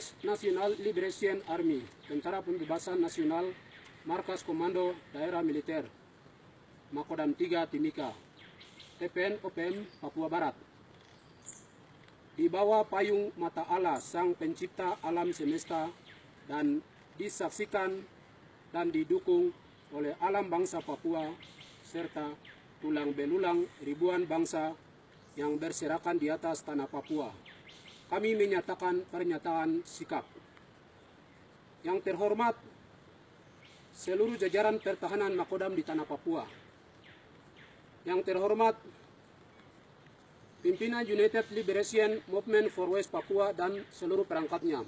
Forces National Liberation Army, Tentara Pembebasan Nasional, Markas Komando Daerah Militer, Makodam 3 Timika, TPN OPM Papua Barat. Di bawah payung mata Allah Sang Pencipta alam semesta dan disaksikan dan didukung oleh alam bangsa Papua serta tulang belulang ribuan bangsa yang berserakan di atas tanah Papua. Kami menyatakan pernyataan sikap. Yang terhormat seluruh jajaran pertahanan Makodam di tanah Papua. Yang terhormat pimpinan United Liberation Movement for West Papua dan seluruh perangkatnya.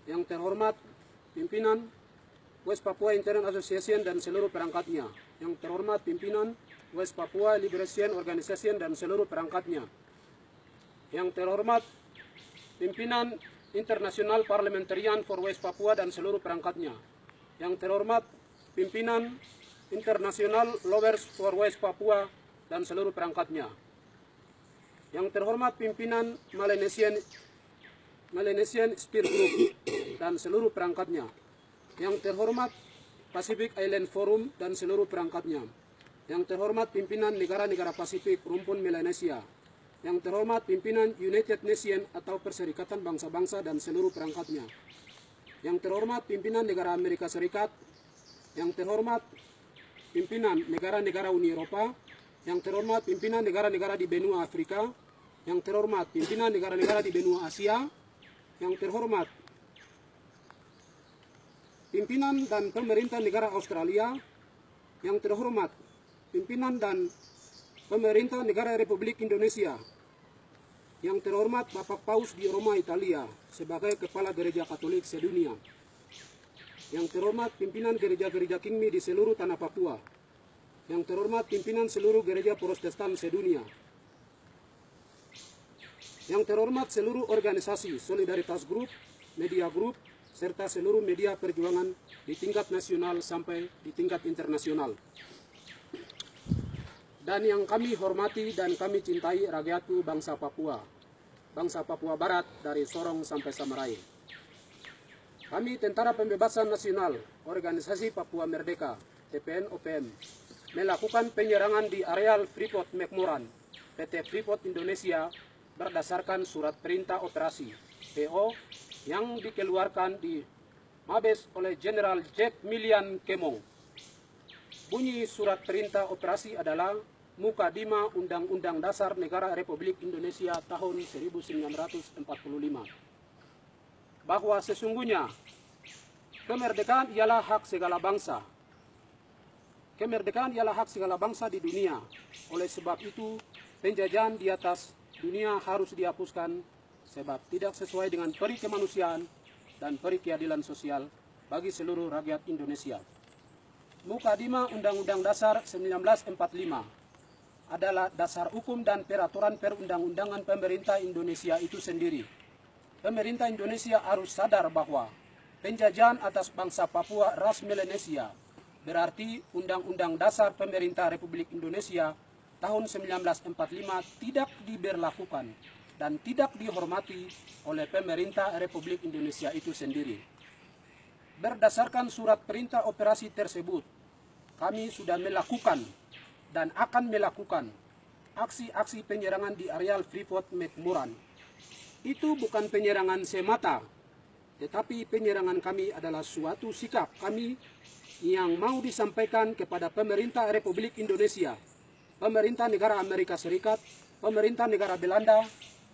Yang terhormat pimpinan West Papua Interim Association dan seluruh perangkatnya. Yang terhormat pimpinan West Papua Liberation Organization dan seluruh perangkatnya. Yang terhormat pimpinan International Parliamentarian for West Papua dan seluruh perangkatnya. Yang terhormat pimpinan International Lawyers for West Papua dan seluruh perangkatnya. Yang terhormat pimpinan Melanesian Spear Group dan seluruh perangkatnya. Yang terhormat Pacific Island Forum dan seluruh perangkatnya. Yang terhormat pimpinan negara-negara Pasifik rumpun Melanesia. Yang terhormat pimpinan United Nations atau Perserikatan Bangsa-Bangsa dan seluruh perangkatnya. Yang terhormat pimpinan negara Amerika Serikat. Yang terhormat pimpinan negara-negara Uni Eropa. Yang terhormat pimpinan negara-negara di benua Afrika. Yang terhormat pimpinan negara-negara di benua Asia. Yang terhormat pimpinan dan pemerintah negara Australia. Yang terhormat pimpinan dan pemerintah negara Republik Indonesia. Yang terhormat Bapak Paus di Roma, Italia, sebagai Kepala Gereja Katolik sedunia. Yang terhormat pimpinan gereja-gereja Kingmi di seluruh tanah Papua. Yang terhormat pimpinan seluruh gereja Protestan sedunia. Yang terhormat seluruh organisasi Solidaritas Group, Media Group, serta seluruh media perjuangan di tingkat nasional sampai di tingkat internasional. Dan yang kami hormati dan kami cintai rakyatku bangsa Papua Barat dari Sorong sampai Samarai. Kami Tentara Pembebasan Nasional, Organisasi Papua Merdeka, TPN OPM, melakukan penyerangan di areal Freeport McMoran, PT Freeport Indonesia berdasarkan surat perintah operasi PO yang dikeluarkan di Mabes oleh Jenderal Jack Milian Kemong. Bunyi surat perintah operasi adalah Mukadimah Undang-Undang Dasar Negara Republik Indonesia tahun 1945. Bahwa sesungguhnya kemerdekaan ialah hak segala bangsa. Kemerdekaan ialah hak segala bangsa di dunia. Oleh sebab itu, penjajahan di atas dunia harus dihapuskan sebab tidak sesuai dengan peri kemanusiaan dan peri keadilan sosial bagi seluruh rakyat Indonesia. Mukadimah Undang-Undang Dasar 1945 adalah dasar hukum dan peraturan perundang-undangan pemerintah Indonesia itu sendiri. Pemerintah Indonesia harus sadar bahwa penjajahan atas bangsa Papua ras Melanesia berarti Undang-Undang Dasar Pemerintah Republik Indonesia tahun 1945 tidak diberlakukan dan tidak dihormati oleh pemerintah Republik Indonesia itu sendiri. Berdasarkan surat perintah operasi tersebut, kami sudah melakukan dan akan melakukan aksi-aksi penyerangan di areal Freeport McMoran. Itu bukan penyerangan semata, tetapi penyerangan kami adalah suatu sikap kami yang mau disampaikan kepada pemerintah Republik Indonesia, pemerintah negara Amerika Serikat, pemerintah negara Belanda,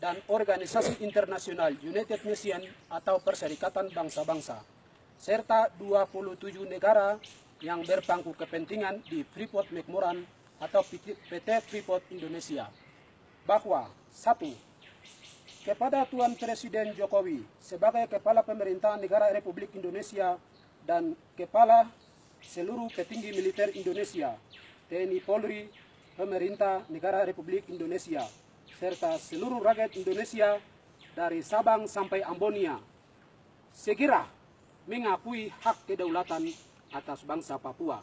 dan organisasi internasional United Nations atau Perserikatan Bangsa-Bangsa, serta 27 negara yang berpangku kepentingan di Freeport McMoran atau PT Freeport Indonesia, bahwa 1. Kepada Tuan Presiden Jokowi sebagai Kepala Pemerintahan Negara Republik Indonesia dan Kepala seluruh petinggi militer Indonesia, TNI Polri, Pemerintah Negara Republik Indonesia, serta seluruh rakyat Indonesia dari Sabang sampai Ambonia, segera mengakui hak kedaulatan atas bangsa Papua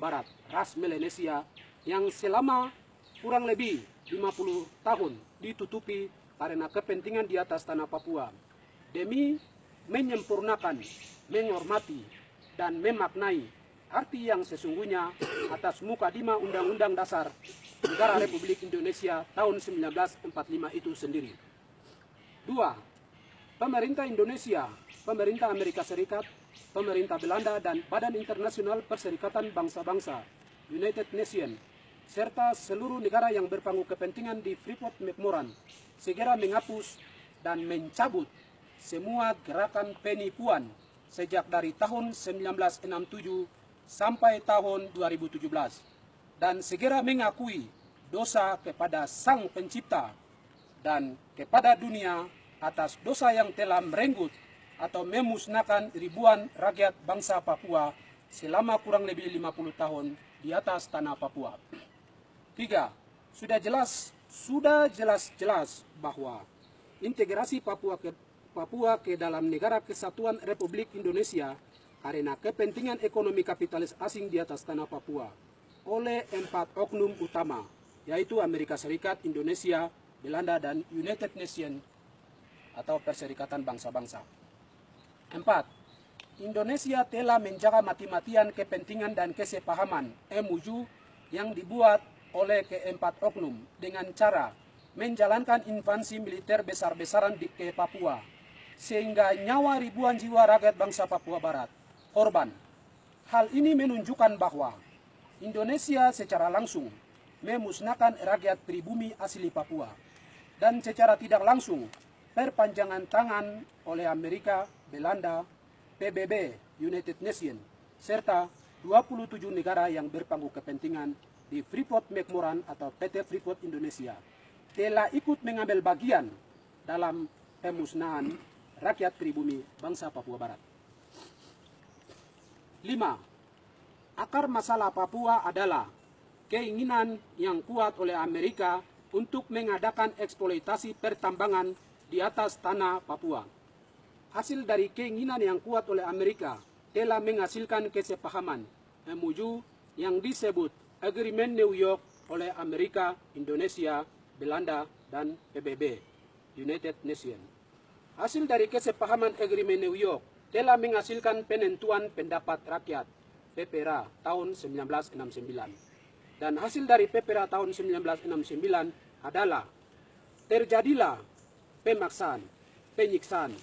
Barat, ras Melanesia yang selama kurang lebih 50 tahun ditutupi karena kepentingan di atas tanah Papua. demi menyempurnakan, menghormati, dan memaknai arti yang sesungguhnya atas mukadimah Undang-Undang Dasar Negara Republik Indonesia tahun 1945 itu sendiri. 2. Pemerintah Indonesia, pemerintah Amerika Serikat, pemerintah Belanda, dan Badan Internasional Perserikatan Bangsa-Bangsa United Nations, serta seluruh negara yang berpangku kepentingan di Freeport McMoran segera menghapus dan mencabut semua gerakan penipuan sejak dari tahun 1967 sampai tahun 2017 dan segera mengakui dosa kepada Sang Pencipta dan kepada dunia atas dosa yang telah merenggut atau memusnahkan ribuan rakyat bangsa Papua selama kurang lebih 50 tahun di atas tanah Papua. 3. Sudah jelas-jelas bahwa integrasi Papua ke dalam Negara Kesatuan Republik Indonesia karena kepentingan ekonomi kapitalis asing di atas tanah Papua oleh 4 oknum utama, yaitu Amerika Serikat, Indonesia, Belanda, dan United Nations atau Perserikatan Bangsa-Bangsa. 4. Indonesia telah menjaga mati-matian kepentingan dan kesepahaman MOU yang dibuat oleh keempat oknum dengan cara menjalankan invasi militer besar-besaran ke Papua, sehingga nyawa ribuan jiwa rakyat bangsa Papua Barat korban. Hal ini menunjukkan bahwa Indonesia secara langsung memusnahkan rakyat pribumi asli Papua dan secara tidak langsung perpanjangan tangan oleh Amerika, Belanda, PBB, United Nations, serta 27 negara yang berpangku kepentingan di Freeport McMoran atau PT Freeport Indonesia telah ikut mengambil bagian dalam pemusnahan rakyat pribumi bangsa Papua Barat. 5. Akar masalah Papua adalah keinginan yang kuat oleh Amerika untuk mengadakan eksploitasi pertambangan di atas tanah Papua. Hasil dari keinginan yang kuat oleh Amerika telah menghasilkan kesepahaman MOU yang disebut Agreement New York oleh Amerika, Indonesia, Belanda, dan PBB, United Nations. Hasil dari kesepahaman Agreement New York telah menghasilkan penentuan pendapat rakyat PPRA tahun 1969. Dan hasil dari PPRA tahun 1969 adalah terjadilah pemaksaan, penyiksaan,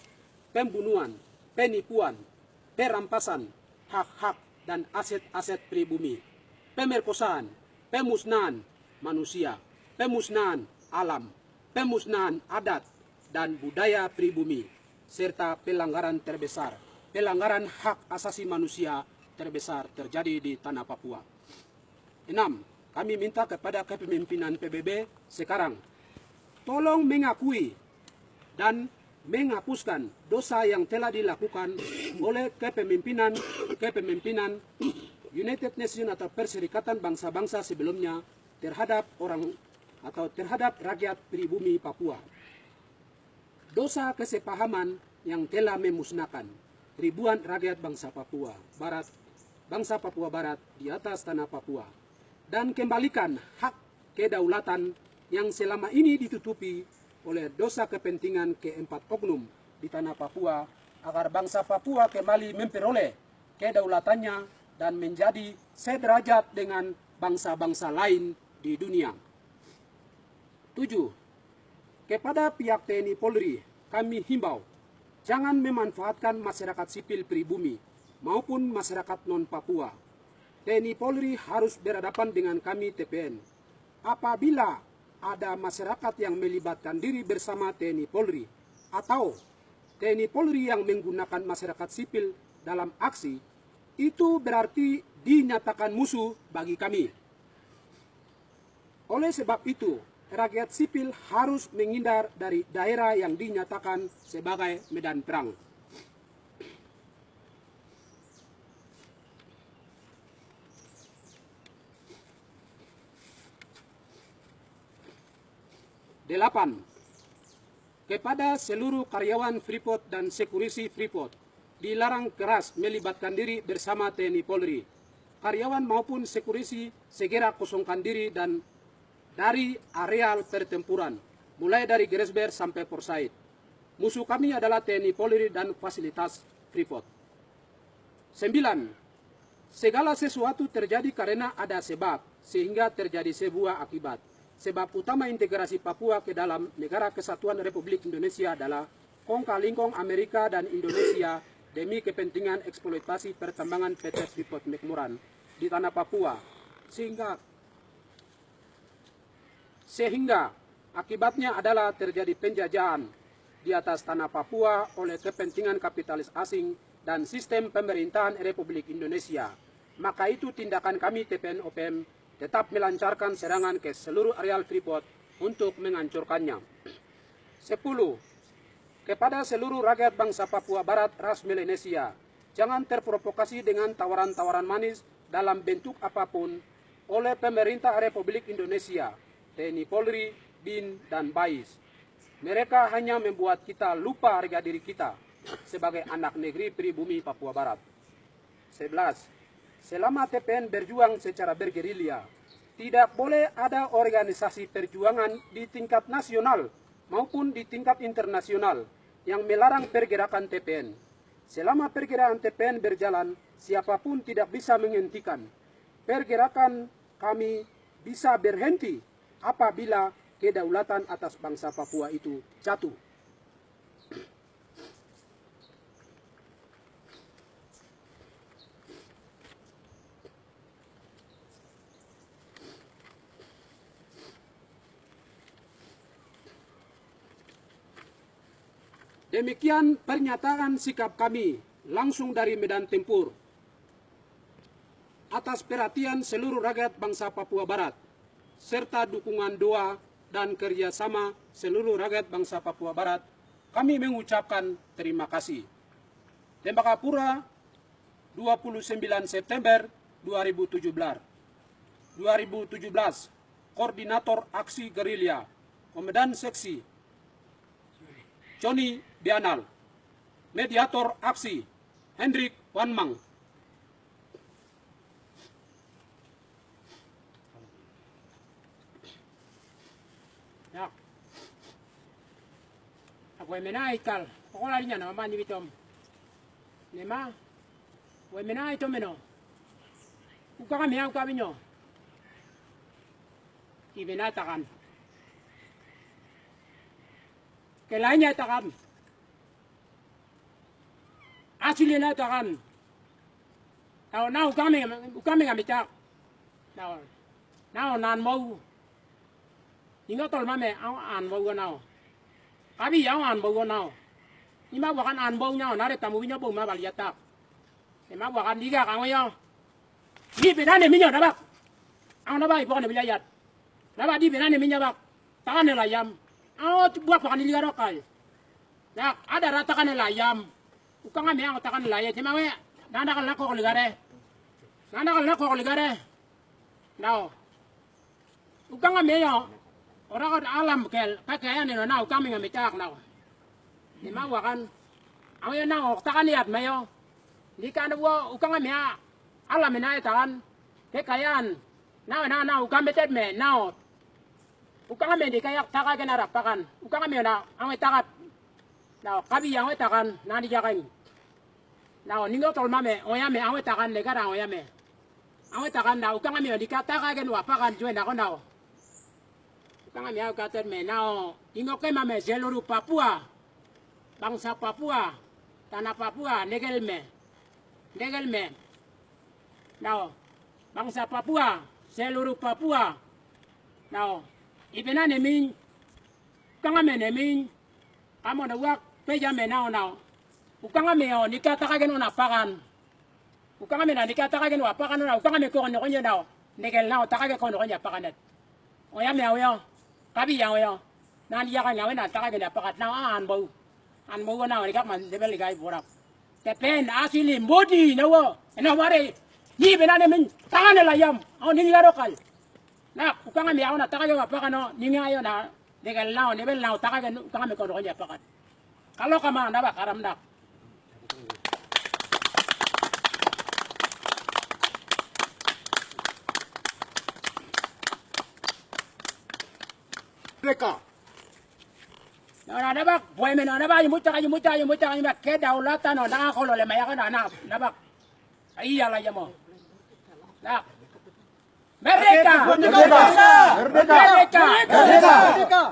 pembunuhan, penipuan, perampasan hak-hak dan aset-aset pribumi, pemerkosaan, pemusnahan manusia, pemusnahan alam, pemusnahan adat dan budaya pribumi, serta pelanggaran terbesar, pelanggaran hak asasi manusia terbesar terjadi di tanah Papua. 6. Kami minta kepada kepemimpinan PBB sekarang, tolong mengakui dan menghapuskan dosa yang telah dilakukan oleh kepemimpinan United Nations atau Perserikatan Bangsa-Bangsa sebelumnya terhadap terhadap rakyat pribumi Papua. Dosa kesepahaman yang telah memusnahkan ribuan rakyat bangsa Papua Barat di atas tanah Papua, dan kembalikan hak kedaulatan yang selama ini ditutupi oleh dosa kepentingan keempat oknum di tanah Papua, agar bangsa Papua kembali memperoleh kedaulatannya dan menjadi sederajat dengan bangsa-bangsa lain di dunia. 7. Kepada pihak TNI Polri, kami himbau, jangan memanfaatkan masyarakat sipil pribumi maupun masyarakat non-Papua. TNI Polri harus berhadapan dengan kami TPN. Apabila ada masyarakat yang melibatkan diri bersama TNI Polri atau TNI Polri yang menggunakan masyarakat sipil dalam aksi, itu berarti dinyatakan musuh bagi kami. Oleh sebab itu, rakyat sipil harus menghindar dari daerah yang dinyatakan sebagai medan perang. 8. Kepada seluruh karyawan Freeport dan sekuriti Freeport, dilarang keras melibatkan diri bersama TNI Polri. Karyawan maupun sekuriti segera kosongkan diri dan dari areal pertempuran, mulai dari Gettysburg sampai Port Said. Musuh kami adalah TNI Polri dan fasilitas Freeport. 9. Segala sesuatu terjadi karena ada sebab, sehingga terjadi sebuah akibat. Sebab utama integrasi Papua ke dalam Negara Kesatuan Republik Indonesia adalah kongkal-lingkong Amerika dan Indonesia demi kepentingan eksploitasi pertambangan PT Freeport McMoran di tanah Papua. Sehingga akibatnya adalah terjadi penjajahan di atas tanah Papua oleh kepentingan kapitalis asing dan sistem pemerintahan Republik Indonesia. Maka itu tindakan kami TPN-OPM tetap melancarkan serangan ke seluruh areal Freeport untuk menghancurkannya. 10. Kepada seluruh rakyat bangsa Papua Barat ras Melanesia, jangan terprovokasi dengan tawaran-tawaran manis dalam bentuk apapun oleh pemerintah Republik Indonesia, TNI Polri, BIN, dan BAIS. Mereka hanya membuat kita lupa harga diri kita sebagai anak negeri pribumi Papua Barat. 11. Selama TPN berjuang secara bergerilya, tidak boleh ada organisasi perjuangan di tingkat nasional maupun di tingkat internasional yang melarang pergerakan TPN. Selama pergerakan TPN berjalan, siapapun tidak bisa menghentikan. Pergerakan kami bisa berhenti apabila kedaulatan atas bangsa Papua itu jatuh. Demikian pernyataan sikap kami langsung dari medan tempur atas perhatian seluruh rakyat bangsa Papua Barat serta dukungan doa dan kerjasama seluruh rakyat bangsa Papua Barat. Kami mengucapkan terima kasih. Tembagapura, 29 September 2017. Koordinator Aksi Gerilya, Komandan Seksi Johnny Bianal, Mediator Aksi Hendrik Wanmang. Ya, aku emena ikal, pokola linya na mama ni bitom. Nema, we emena ito meno. Uka kami ang kami nyo. Ibinatakan. Kailangan takan. Asli na takan. Now kami kami tak. Now nan mau. Ingat tol mame an mau now. Kami yang an mau now. Ima wakan an mau nya nare tamu binya bau ma baliatak. Ima wakan diga kang yo. Di benane minya nabak. Ang nabai pokon bilayat. Nabak di benane minya bak. Takan layam. Buat pakan liga rokal. Nak ada ratakan layam. Ukang kami ang takan layam. Cuma we nanda kal nako ligare. Nanda kal nako ligare. Now. Ukang kami yo. Orang alam kel kakayan ni now kami ngami tak now. Cuma wakan. Ang yo now takan liat mayo. Di kan wo ukang kami alam na takan kakayan. Now ukang betet me now. Ukang kami di kayak taka kena rapakan. Ukang kami na ang takat. Now kabi yang takan nani jakan. Now ningo tol mame oyame ang takan negara oyame. Ang takan na ukang kami di kata ken wapakan juen ako now. Ukang kami ang kater me now ningo kay mame seluruh Papua. Bangsa Papua, tanah Papua negel me. Now bangsa Papua, seluruh Papua. Now ibena nemin kanga nemin kamo na wak peja me now ukanga me o nikata kagen una pakan ukanga me na nikata kagen wa pakan na ukanga me ko no nya now negel now takage ko no nya pakanet oya me oyo kabi ya oyo nan ya kan ya na takage na pakat now an bau na ni kak man debel gai borak tepen asili modi no wo eno mare ni bena nemin takan la yam on ni garokal. Nah, ukang kami ako na taka yung apakan no, ninga ayo na degal now, nebel now taka yung ukang kami kono kanya apakan. Kalau kama na ba karamdak. Mereka. Ada bak, boy men ada bak, mucha kedaulatan na kalau le maya kana na bak. Iya lah ya mo. Nak. Merdeka! Merdeka! Merdeka! Merdeka!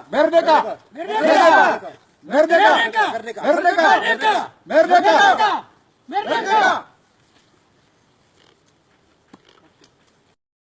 Merdeka! Merdeka! Merdeka! Merdeka! Merdeka! Merdeka!